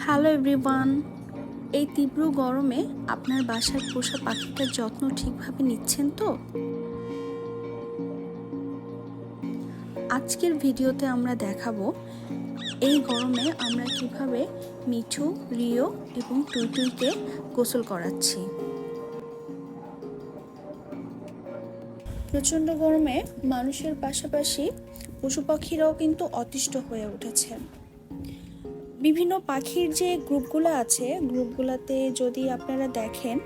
Hello everyone, এই তীব্র গরমে আপনার বাসার পোষা পাখিটার যত্ন ঠিকভাবে নিচ্ছেন তো? আজকের ভিডিওতে আমরা দেখাবো এই গরমে আমরা কিভাবে মিঠু, রিও এবং টুইটুইকে গোসল করাচ্ছি। প্রচণ্ড গরমে মানুষের পাশাপাশি পশু পাখিরাও কিন্তু অতিষ্ঠ হয়ে উঠেছে। বিভিন্ন পাখির যে গ্রুপগুলো আছে, গ্রুপগুলোতে যদি আপনারা দেখেন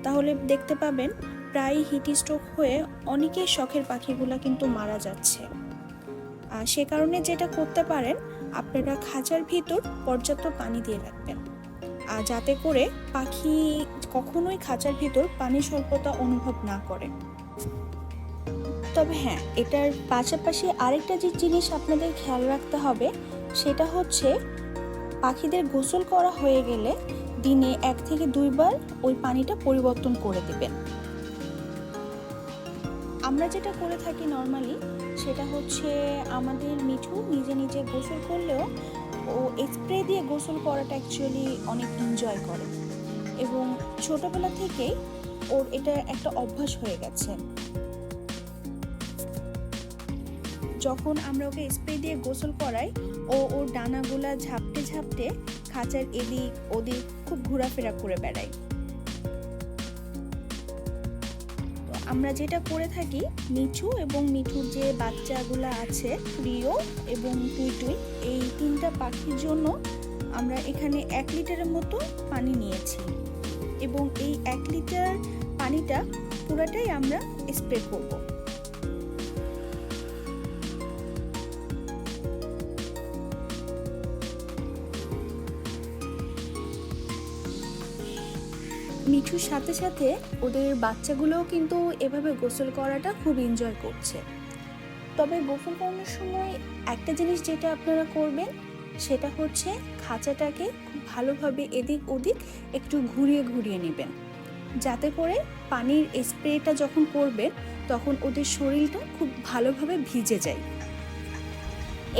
তাহলে দেখতে পাবেন প্রায় হিট স্ট্রোক হয়ে অনেকেই শখের পাখিগুলো কিন্তু মারা যাচ্ছে। সে কারণে যেটা করতে পারেন, আপনারা খাঁচার ভিতর পর্যাপ্ত পানি দিয়ে রাখবেন যাতে করে পাখি কখনোই খাঁচার ভিতর পানি স্বল্পতা অনুভব না করে। তবে হ্যাঁ, এটার পাশাপাশি আরেকটা যে জিনিস আপনাদের খেয়াল রাখতে হবে সেটা হচ্ছে পাখিদের গোসল করা হয়ে গেলে দিনে 1 থেকে 2 বার ওই পানিটা পরিবর্তন করে দিবেন। আমরা যেটা করে থাকি নর্মালি সেটা হচ্ছে আমাদের মিঠু নিজে নিজে গোসল করলেও ও স্প্রে দিয়ে গোসল করাটা অ্যাকচুয়ালি অনেক এনজয় করে এবং ছোটবেলা থেকেই ওর এটা একটা অভ্যাস হয়ে গেছে। যখন আমরা ওকে স্প্রে দিয়ে গোসল করাই ও ওর ডানাগুলা ঝাপটে ঝাপটে খাঁচার এদিক ওদিক খুব ঘোরাফেরা করে বেড়ায়। তো আমরা যেটা করে থাকি, মিঠু এবং মিঠুর যে বাচ্চাগুলা আছে রিও এবং টুইটুই, এই 3টা পাখির জন্য আমরা এখানে 1 লিটারের মতো পানি নিয়েছি এবং এই 1 লিটার পানিটা পুরাটাই আমরা স্প্রে করব। মিঠুর সাথে সাথে ওদের বাচ্চাগুলোও কিন্তু এভাবে গোসল করাটা খুব এনজয় করছে। তবে গোসল করানোর সময় একটা জিনিস যেটা আপনারা করবেন সেটা হচ্ছে খাঁচাটাকে খুব ভালোভাবে এদিক ওদিক একটু ঘুরিয়ে ঘুরিয়ে নেবেন, যাতে করে পানির স্প্রেটা যখন করবেন তখন ওদের শরীরটা খুব ভালোভাবে ভিজে যায়।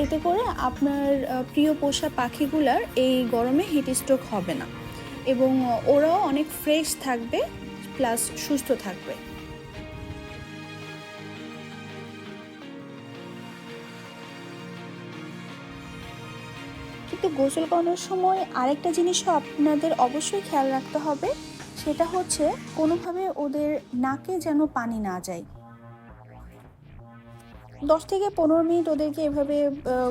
এতে করে আপনার প্রিয় পোষা পাখিগুলার এই গরমে হিট স্ট্রোক হবে না এবং ওরাও অনেক ফ্রেশ থাকবে প্লাস সুস্থ থাকবে। কিন্তু গোসল করানোর সময় আরেকটা জিনিসও আপনাদের অবশ্যই খেয়াল রাখতে হবে, সেটা হচ্ছে কোনোভাবে ওদের নাকে যেন পানি না যায়। 10 থেকে 15 মিনিট ওদেরকে এভাবে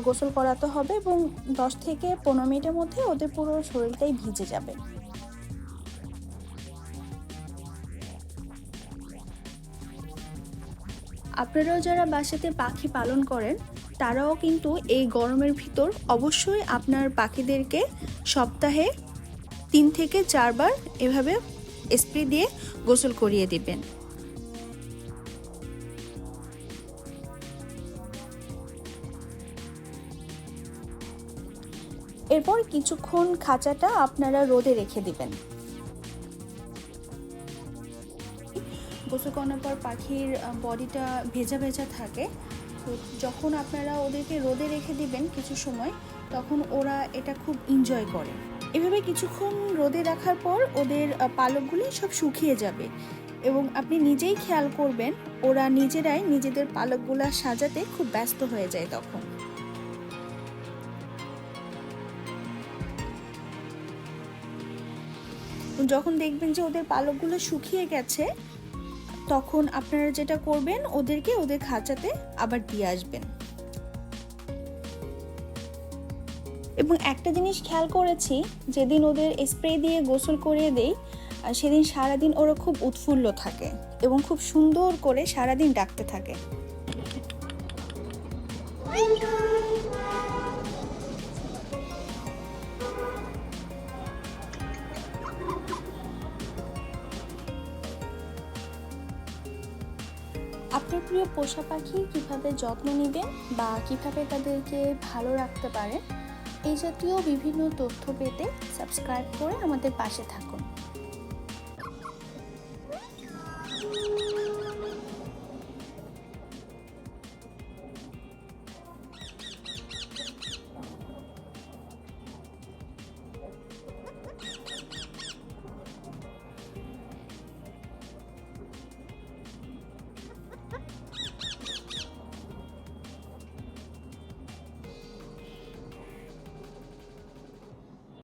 গোসল করাতে হবে এবং 10 থেকে 15 মিনিটের মধ্যে ওদের পুরো শরীরটাই ভিজে যাবে। আপনারাও যারা বাসাতে পাখি পালন করেন তারাও কিন্তু এই গরমের ভিতর অবশ্যই আপনার পাখিদেরকে সপ্তাহে 3 থেকে 4 বার এভাবে স্প্রে দিয়ে গোসল করিয়ে দিবেন। এরপর কিছুক্ষণ খাঁচাটা আপনারা রোদে রেখে দিবেন। গোসল করানোর পর পাখির বডিটা ভেজা ভেজা থাকে, তো যখন আপনারা ওদেরকে রোদে রেখে দিবেন কিছু সময়, তখন ওরা এটা খুব এনজয় করে। এভাবে কিছুক্ষণ রোদে রাখার পর ওদের পালকগুলি সব শুকিয়ে যাবে এবং আপনি নিজেই খেয়াল করবেন ওরা নিজেরাই নিজেদের পালকগুলা সাজাতে খুব ব্যস্ত হয়ে যায়। তখন যখন দেখবেন যে ওদের পালকগুলো শুকিয়ে গেছে, তখন আপনারা যেটা করবেন ওদেরকে ওদের খাঁচাতে আবার দিয়ে আসবেন। এবং একটা জিনিস খেয়াল করেছি, যেদিন ওদের স্প্রে দিয়ে গোসল করিয়ে দেই সেদিন সারাদিন ওরা খুব উৎফুল্ল থাকে এবং খুব সুন্দর করে সারাদিন ডাকতে থাকে। আপনার প্রিয় পোষা পাখির কীভাবে যত্ন নেবেন বা কীভাবে তাদেরকে ভালো রাখতে পারেন, এই জাতীয় বিভিন্ন তথ্য পেতে সাবস্ক্রাইব করে আমাদের পাশে থাকুন।